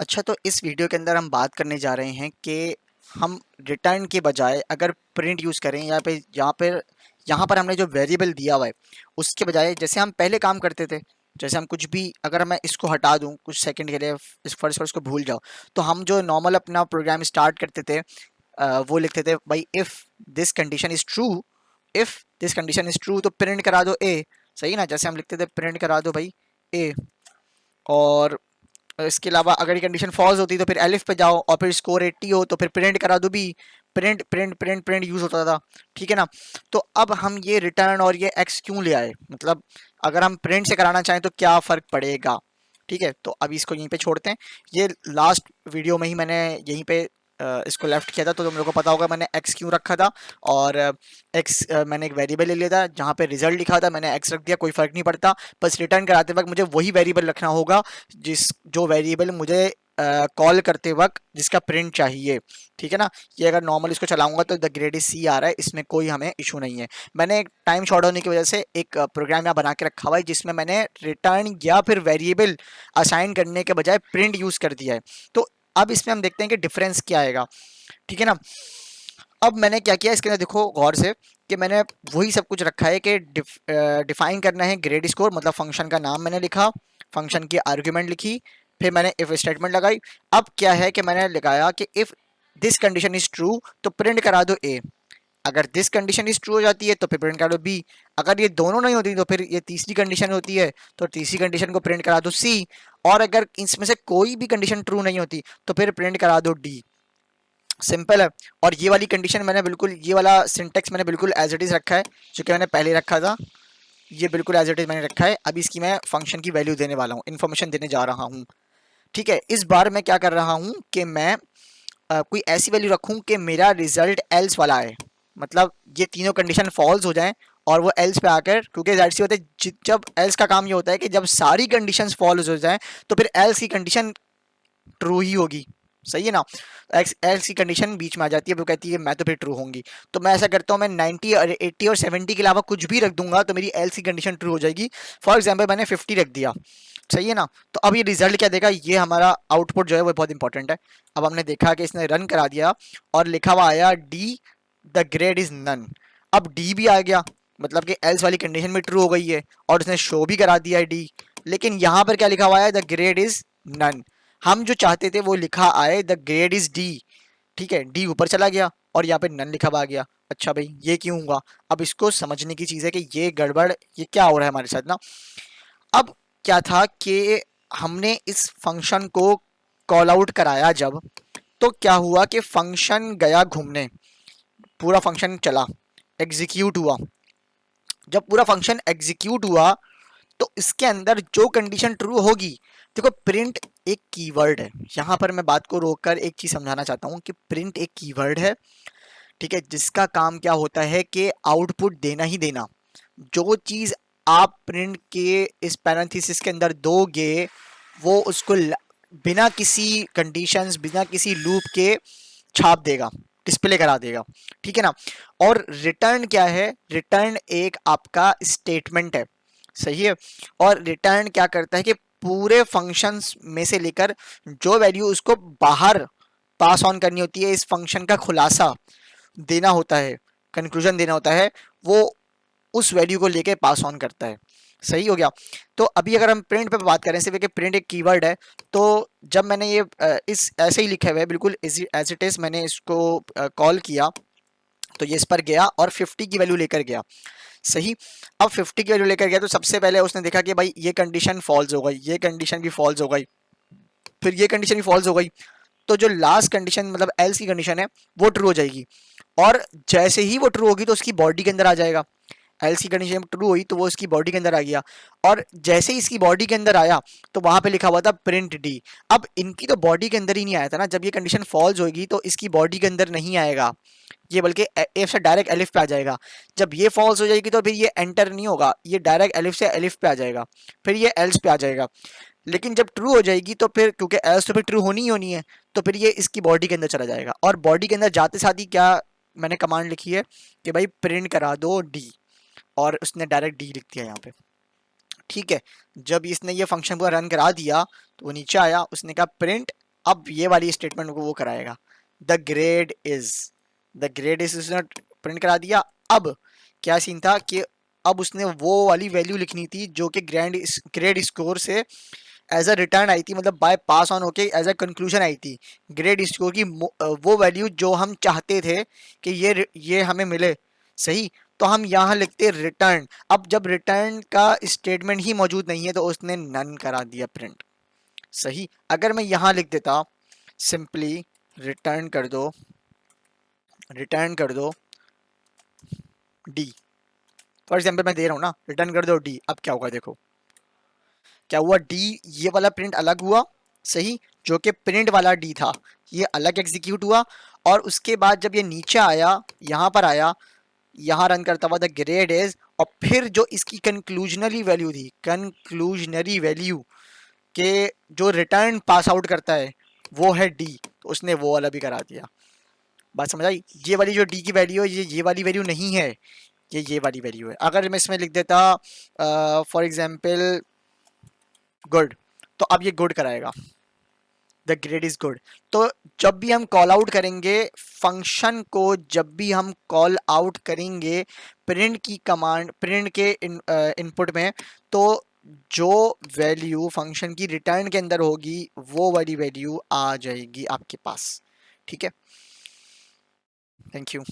अच्छा, तो इस वीडियो के अंदर हम बात करने जा रहे हैं कि हम रिटर्न के बजाय अगर प्रिंट यूज़ करें यहाँ पर हमने जो वेरिएबल दिया हुआ है उसके बजाय जैसे हम पहले काम करते थे। जैसे हम कुछ भी, अगर मैं इसको हटा दूं कुछ सेकंड के लिए, इस फर्स्ट फर्स्ट को भूल जाओ, तो हम जो नॉर्मल अपना प्रोग्राम स्टार्ट करते थे, वो लिखते थे भाई if this condition is true, if this condition is true तो प्रिंट करा दो ए। सही ना? जैसे हम लिखते थे प्रिंट करा दो भाई ए। और इसके अलावा अगर ये कंडीशन फॉल्स होती तो फिर एलिफ पे जाओ, और फिर स्कोर 80 हो तो फिर प्रिंट करा दो बी। Print print print print use होता था। ठीक है ना? तो अब हम ये रिटर्न और ये एक्स क्यों ले आए, मतलब अगर हम प्रिंट से कराना चाहें तो क्या फ़र्क पड़ेगा? ठीक है, तो अभी इसको यहीं पे छोड़ते हैं। ये लास्ट वीडियो में ही मैंने यहीं पे इसको लेफ्ट किया था, तो तुम लोगों को पता होगा मैंने एक्स क्यों रखा था। और एक्स मैंने एक वेरिएबल ले लिया था जहाँ पे रिजल्ट लिखा था, मैंने एक्स रख दिया, कोई फ़र्क नहीं पड़ता। बस रिटर्न कराते वक्त मुझे वही वेरिएबल रखना होगा जिस जो वेरिएबल मुझे कॉल करते वक्त जिसका प्रिंट चाहिए। ठीक है ना? ये अगर नॉर्मल इसको चलाऊंगा तो द ग्रेड इज सी आ रहा है, इसमें कोई हमें इशू नहीं है। मैंने एक टाइम शॉर्ट होने की वजह से एक प्रोग्राम यहाँ बना के रखा हुआ है जिसमें मैंने रिटर्न या फिर वेरिएबल असाइन करने के बजाय प्रिंट यूज कर दिया है। तो अब इसमें हम देखते हैं कि डिफरेंस क्या आएगा। ठीक है ना? अब मैंने क्या किया इसके अंदर, देखो गौर से, कि मैंने वही सब कुछ रखा है कि डिफाइन करना है ग्रेड स्कोर, मतलब फंक्शन का नाम मैंने लिखा, फंक्शन की आर्ग्यूमेंट लिखी, फिर मैंने इफ स्टेटमेंट लगाई। अब क्या है कि मैंने लगाया कि if this condition is true तो प्रिंट करा दो ए, अगर दिस कंडीशन इज ट्रू हो जाती है तो फिर प्रिंट करा दो बी, अगर ये दोनों नहीं होती तो फिर ये तीसरी कंडीशन होती है तो तीसरी कंडीशन को प्रिंट करा दो सी, और अगर इसमें से कोई भी कंडीशन ट्रू नहीं होती तो फिर प्रिंट करा दो डी। सिंपल है। और ये वाली कंडीशन मैंने बिल्कुल, ये वाला सिंटेक्स मैंने बिल्कुल एज इट इज़ रखा है जो कि मैंने पहले रखा था। ये बिल्कुल एज इट इज़ मैंने रखा है। अभी इसकी मैं फंक्शन की वैल्यू देने वाला हूँ, इन्फॉर्मेशन देने जा रहा हूँ। ठीक है, इस बार मैं क्या कर रहा हूँ कि मैं कोई ऐसी वैल्यू रखूँ कि मेरा रिजल्ट एल्स वाला है, मतलब ये तीनों कंडीशन फॉल्स हो जाएं और वो एल्स पे आकर, क्योंकि जाहिर सी होता है जब एल्स का काम ये होता है कि जब सारी कंडीशंस फॉल्स हो जाएं तो फिर एल्स की कंडीशन ट्रू ही होगी। सही है ना? एक्स एल्स की कंडीशन बीच में आ जाती है, वो कहती है मैं तो फिर ट्रू होंगी। तो मैं ऐसा करता हूँ, मैं 90 और 80 और 70 के अलावा कुछ भी रख दूंगा तो मेरी एल्स की कंडीशन ट्रू हो जाएगी। फॉर एग्जाम्पल मैंने 50 रख दिया। सही है ना? तो अब ये रिजल्ट क्या देगा, ये हमारा आउटपुट जो है वो बहुत इंपॉर्टेंट है। अब हमने देखा कि इसने रन करा दिया और लिखा हुआ आया D the grade is none. अब डी भी आ गया, मतलब कि एल्स वाली कंडीशन भी ट्रू हो गई है, और उसने शो भी करा दिया है डी। लेकिन यहाँ पर क्या लिखा हुआ है, द ग्रेड इज नन। हम जो चाहते थे वो लिखा आए द ग्रेड इज डी। ठीक है, डी ऊपर चला गया और यहाँ पे नन लिखा हुआ आ गया। अच्छा भाई, ये क्यों हुआ? अब इसको समझने की चीज़ है कि ये गड़बड़, ये क्या हो रहा है हमारे साथ ना। अब क्या था कि हमने इस फंक्शन को कॉल आउट कराया जब, तो क्या हुआ कि फंक्शन गया घूमने, पूरा फंक्शन चला, एग्जीक्यूट हुआ। जब पूरा फंक्शन एग्जीक्यूट हुआ तो इसके अंदर जो कंडीशन ट्रू होगी, देखो प्रिंट एक कीवर्ड है। यहाँ पर मैं बात को रोककर एक चीज समझाना चाहता हूँ कि प्रिंट एक कीवर्ड है। ठीक है, जिसका काम क्या होता है कि आउटपुट देना ही देना। जो चीज आप प्रिंट के इस पैरेंथेसिस के अंदर दोगे वो उसको बिना किसी कंडीशंस, बिना किसी लूप के छाप देगा, डिस्प्ले करा देगा। ठीक है ना? और रिटर्न क्या है? रिटर्न एक आपका स्टेटमेंट है। सही है। और रिटर्न क्या करता है कि पूरे फंक्शंस में से लेकर जो वैल्यू उसको बाहर पास ऑन करनी होती है, इस फंक्शन का खुलासा देना होता है, कंक्लूजन देना होता है, वो उस वैल्यू को लेके पास ऑन करता है। सही हो गया? तो अभी अगर हम प्रिंट पे बात करें, सिर्फ कि प्रिंट एक कीवर्ड है, तो जब मैंने ये इस ऐसे ही लिखे हुए है बिल्कुल एज इट इज, मैंने इसको कॉल किया तो ये इस पर गया और 50 की वैल्यू लेकर गया। सही। अब 50 की वैल्यू लेकर गया तो सबसे पहले उसने देखा कि भाई ये कंडीशन फॉल्स हो गई, ये कंडीशन भी फॉल्स हो गई, फिर ये कंडीशन भी फॉल्स हो गई। तो जो लास्ट कंडीशन मतलब एल्स की कंडीशन है वो ट्रू हो जाएगी, और जैसे ही वो ट्रू होगी तो उसकी बॉडी के अंदर आ जाएगा। एल्स की कंडीशन ट्रू हुई तो वो इसकी बॉडी के अंदर आ गया, और जैसे ही इसकी बॉडी के अंदर आया तो वहां पे लिखा हुआ था प्रिंट डी। अब इनकी तो बॉडी के अंदर ही नहीं आया था ना, जब ये कंडीशन फॉल्स होगी तो इसकी बॉडी के अंदर नहीं आएगा ये, बल्कि एफ से डायरेक्ट एलिफ पे आ जाएगा। जब ये फॉल्स हो जाएगी तो फिर ये एंटर नहीं होगा, ये डायरेक्ट एलिफ से एलिफ पे आ जाएगा, फिर ये एल्स पे आ जाएगा। लेकिन जब ट्रू हो जाएगी तो फिर, क्योंकि एल्स तो फिर ट्रू होनी ही होनी है, तो फिर ये इसकी बॉडी के अंदर चला जाएगा। और बॉडी के अंदर जाते साथ ही क्या मैंने कमांड लिखी है कि भाई प्रिंट करा दो डी, और उसने डायरेक्ट डी लिख दिया यहाँ पे। ठीक है, जब इसने ये फंक्शन पूरा रन करा दिया तो वो नीचे आया, उसने कहा प्रिंट अब ये वाली स्टेटमेंट को वो कराएगा, द ग्रेड इज उसने प्रिंट करा दिया। अब क्या सीन था कि अब उसने वो वाली वैल्यू लिखनी थी जो कि ग्रेड स्कोर से एज अ रिटर्न आई थी, मतलब बाय पास ऑन होके एज अ कंक्लूजन आई थी। ग्रेड स्कोर की वो वैल्यू जो हम चाहते थे कि ये हमें मिले, सही। तो हम यहाँ लिखते रिटर्न। अब जब रिटर्न का स्टेटमेंट ही मौजूद नहीं है तो उसने नन करा दिया प्रिंट, सही। अगर मैं यहाँ लिख देता सिंपली रिटर्न कर दो, रिटर्न कर दो डी, फॉर एग्जाम्पल मैं दे रहा हूँ ना, रिटर्न कर दो डी, अब क्या होगा देखो, क्या हुआ, डी ये वाला प्रिंट अलग हुआ, सही, जो कि प्रिंट वाला डी था, ये अलग एग्जीक्यूट हुआ। और उसके बाद जब ये नीचे आया, यहाँ पर आया, यहाँ रन करता हुआ द ग्रेड इज, और फिर जो इसकी कंक्लूजनरी वैल्यू थी, कंक्लूजनरी वैल्यू के जो रिटर्न पास आउट करता है वो है डी, तो उसने वो वाला भी करा दिया। बात समझ आई? ये वाली जो डी की वैल्यू है ये वाली वैल्यू नहीं है, ये वाली वैल्यू है। अगर मैं इसमें लिख देता फॉर एग्जाम्पल गुड, तो अब ये गुड कराएगा, द ग्रेड इज गुड। तो जब भी हम कॉल आउट करेंगे फंक्शन को, जब भी हम कॉल आउट करेंगे प्रिंट की कमांड, प्रिंट के इनपुट में, तो जो वैल्यू फंक्शन की रिटर्न के अंदर होगी वो वाली वैल्यू आ जाएगी आपके पास, ठीक है। Thank you.